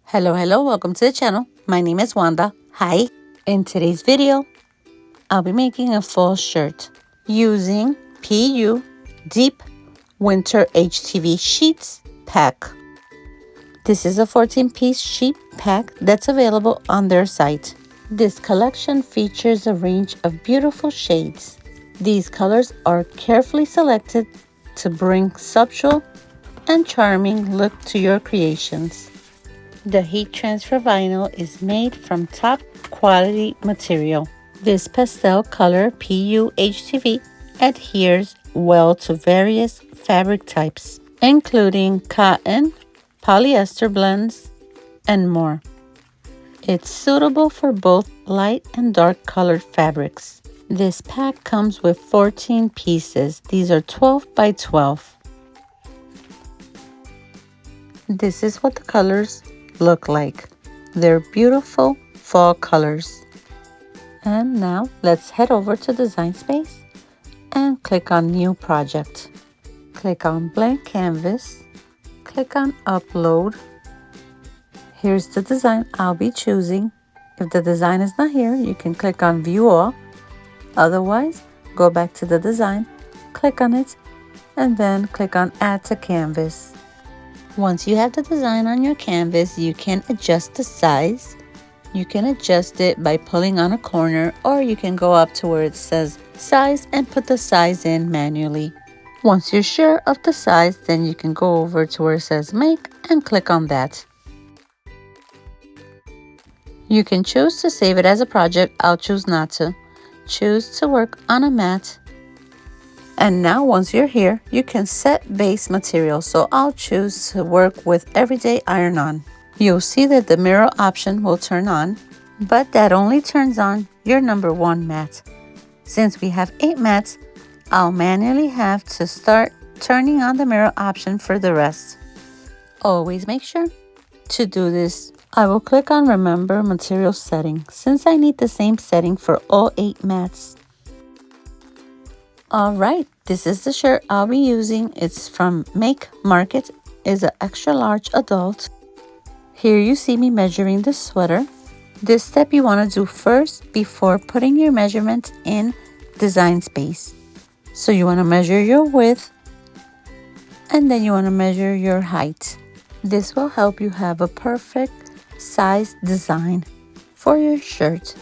Hello, welcome to the channel. My name is Wanda. Hi. In today's video, I'll be making a fall shirt using PU Deep Winter HTV Sheets Pack. This is a 14-piece sheet pack that's available on their site. This collection features a range of beautiful shades. These colors are carefully selected to bring subtle and charming look to your creations. The heat transfer vinyl is made from top quality material. This pastel color PU HTV adheres well to various fabric types, including cotton, polyester blends, and more. It's suitable for both light and dark colored fabrics. This pack comes with 14 pieces. These are 12 by 12. This is what the colors look like. They're beautiful fall colors. And now let's head over to Design Space and click on New Project. Click on Blank Canvas. Click on Upload. Here's the design I'll be choosing. If the design is not here, you can click on View All. Otherwise, go back to the design, click on it, and then click on Add to Canvas. Once you have the design on your canvas, you can adjust the size. You can adjust it by pulling on a corner, or you can go up to where it says size and put the size in manually. Once you're sure of the size, then you can go over to where it says make and click on that. You can choose to save it as a project. I'll choose not to. Choose to work on a mat. And now once you're here, you can set base material. So I'll choose to work with everyday iron-on. You'll see that the mirror option will turn on, but that only turns on your number 1 mat. Since we have 8 mats, I'll manually have to start turning on the mirror option for the rest. Always make sure to do this. I will click on Remember Material Setting since I need the same setting for all 8 mats. Alright, this is the shirt I'll be using. It's from Make Market. It's an extra large adult. Here you see me measuring the sweater. This step you want to do first before putting your measurement in Design Space. So you want to measure your width and then you want to measure your height. This will help you have a perfect size design for your shirt.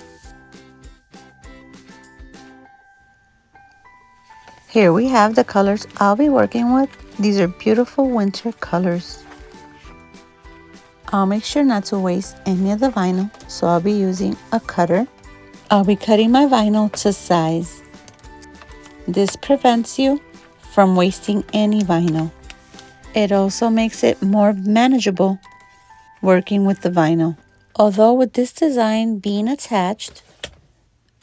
Here we have the colors I'll be working with. These are beautiful winter colors. I'll make sure not to waste any of the vinyl, so I'll be using a cutter. I'll be cutting my vinyl to size. This prevents you from wasting any vinyl. It also makes it more manageable working with the vinyl. Although with this design being attached,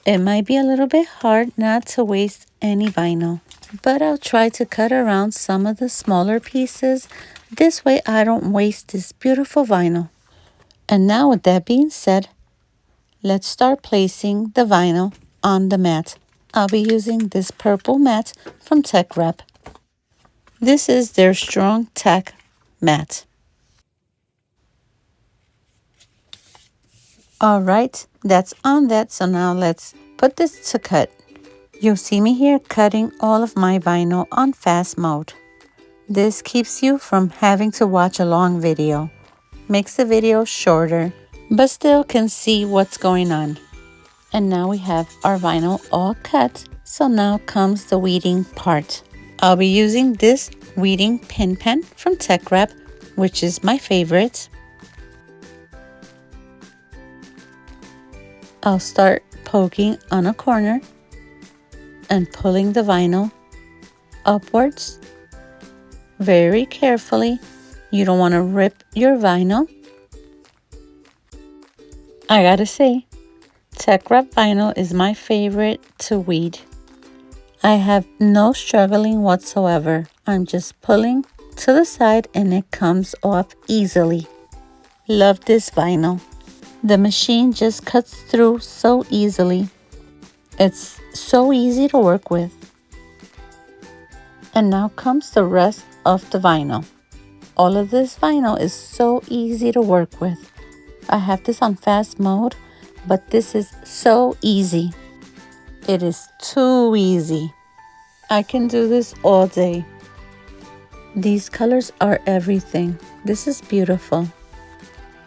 it might be a little bit hard not to waste any vinyl, but I'll try to cut around some of the smaller pieces. This way I don't waste this beautiful vinyl. And now with that being said, let's start placing the vinyl on the mat. I'll be using this purple mat from TECKWRAP. This is their Strong Tack mat. Alright, that's on that, so now let's put this to cut. You'll see me here cutting all of my vinyl on fast mode. This keeps you from having to watch a long video. Makes the video shorter, but still can see what's going on. And now we have our vinyl all cut, so now comes the weeding part. I'll be using this weeding pin pen from TECKWRAP, which is my favorite. I'll start poking on a corner and pulling the vinyl upwards very carefully. You don't want to rip your vinyl. I gotta say, TECKWRAP vinyl is my favorite to weed. I have no struggling whatsoever. I'm just pulling to the side and it comes off easily. Love this vinyl. The machine just cuts through so easily. It's so easy to work with. And now comes the rest of the vinyl. All of this vinyl is so easy to work with. I have this on fast mode, but this is so easy. It is too easy. I can do this all day. These colors are everything. This is beautiful.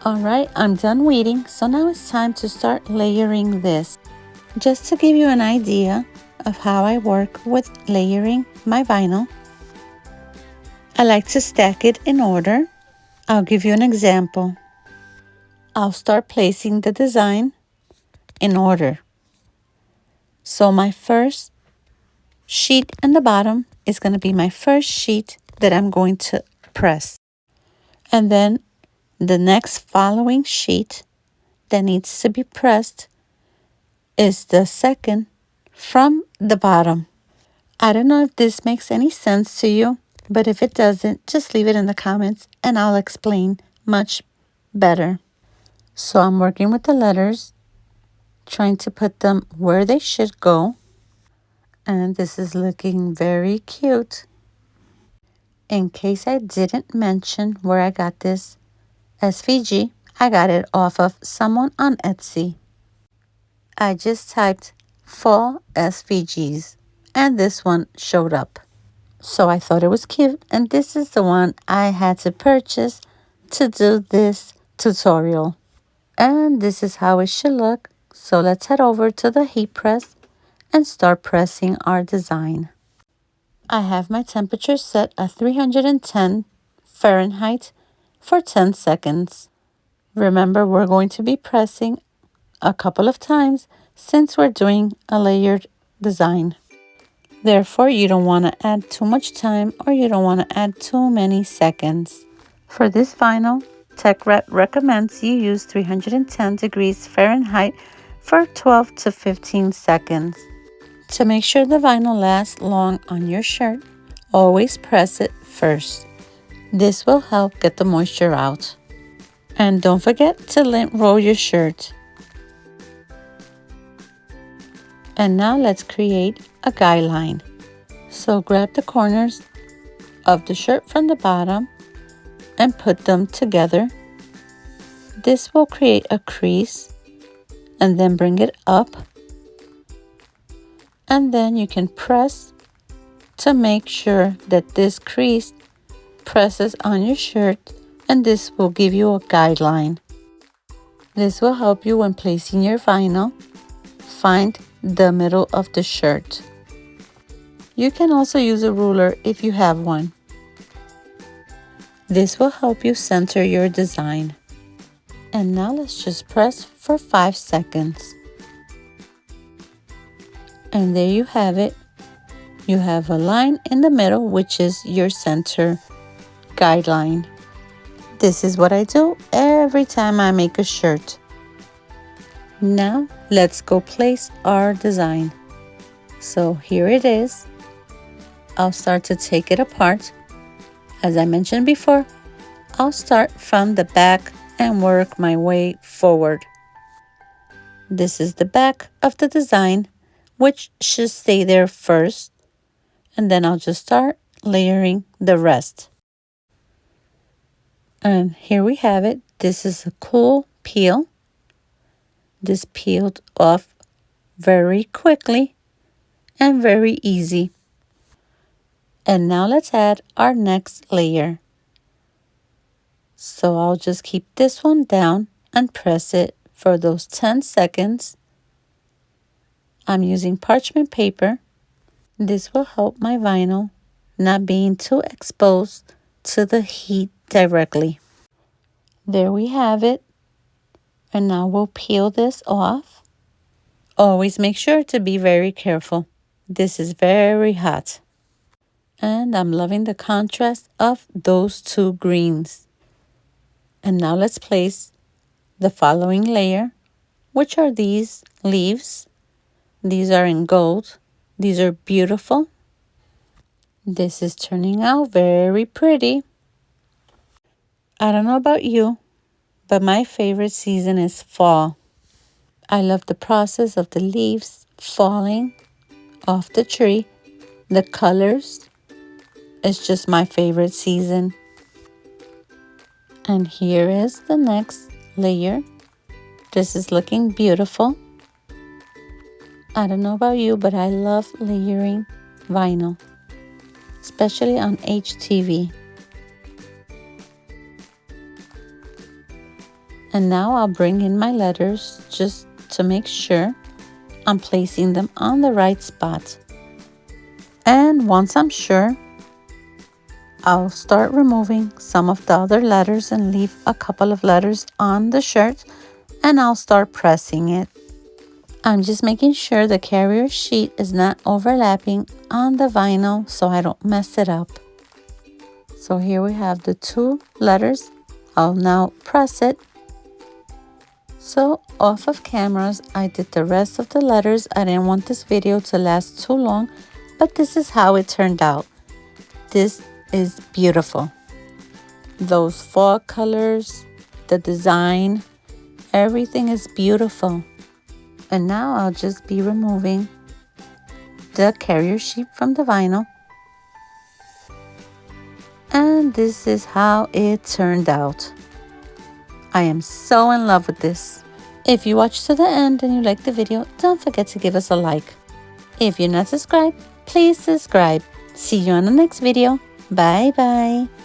All right, I'm done weeding, so now it's time to start layering this. Just to give you an idea of how I work with layering my vinyl, I like to stack it in order. I'll give you an example. I'll start placing the design in order. So my first sheet in the bottom is going to be my first sheet that I'm going to press. And then the next following sheet that needs to be pressed is the second from the bottom. I don't know if this makes any sense to you, but if it doesn't, just leave it in the comments and I'll explain much better. So I'm working with the letters, trying to put them where they should go. And this is looking very cute. In case I didn't mention where I got this SVG, I got it off of someone on Etsy. I just typed fall SVGs and this one showed up. So I thought it was cute, and this is the one I had to purchase to do this tutorial. And this is how it should look. So let's head over to the heat press and start pressing our design. I have my temperature set at 310 Fahrenheit for 10 seconds. Remember, we're going to be pressing a couple of times since we're doing a layered design. Therefore, you don't want to add too much time or you don't want to add too many seconds. For this vinyl, TECKWRAP recommends you use 310 degrees Fahrenheit for 12 to 15 seconds. To make sure the vinyl lasts long on your shirt, always press it first. This will help get the moisture out. And don't forget to lint roll your shirt. And now let's create a guideline. So grab the corners of the shirt from the bottom and put them together. This will create a crease and then bring it up. And then you can press to make sure that this crease presses on your shirt, and this will give you a guideline. This will help you when placing your vinyl. Find the middle of the shirt. You can also use a ruler if you have one. This will help you center your design. And now let's just press for 5 seconds. And there you have it. You have a line in the middle, which is your center guideline. This is what I do every time I make a shirt. Now let's go place our design. So here it is. I'll start to take it apart. As I mentioned before, I'll start from the back and work my way forward. This is the back of the design, which should stay there first. And then I'll just start layering the rest. And here we have it. This is a cool peel. This peeled off very quickly and very easy. And now let's add our next layer. So I'll just keep this one down and press it for those 10 seconds. I'm using parchment paper. This will help my vinyl not being too exposed to the heat directly. There we have it. And now we'll peel this off. Always make sure to be very careful. This is very hot. And I'm loving the contrast of those two greens. And now let's place the following layer, which are these leaves. These are in gold. These are beautiful. This is turning out very pretty. I don't know about you, but my favorite season is fall. I love the process of the leaves falling off the tree. The colors is just my favorite season. And here is the next layer. This is looking beautiful. I don't know about you, but I love layering vinyl, especially on HTV. And now I'll bring in my letters just to make sure I'm placing them on the right spot. And once I'm sure, I'll start removing some of the other letters and leave a couple of letters on the shirt, and I'll start pressing it. I'm just making sure the carrier sheet is not overlapping on the vinyl so I don't mess it up. So here we have the 2 letters. I'll now press it. So off of cameras, I did the rest of the letters. I didn't want this video to last too long, but this is how it turned out. This is beautiful. Those fall colors, the design, everything is beautiful. And now I'll just be removing the carrier sheet from the vinyl. And this is how it turned out. I am so in love with this. If you watched to the end and you liked the video, don't forget to give us a like. If you're not subscribed, please subscribe. See you on the next video. Bye bye.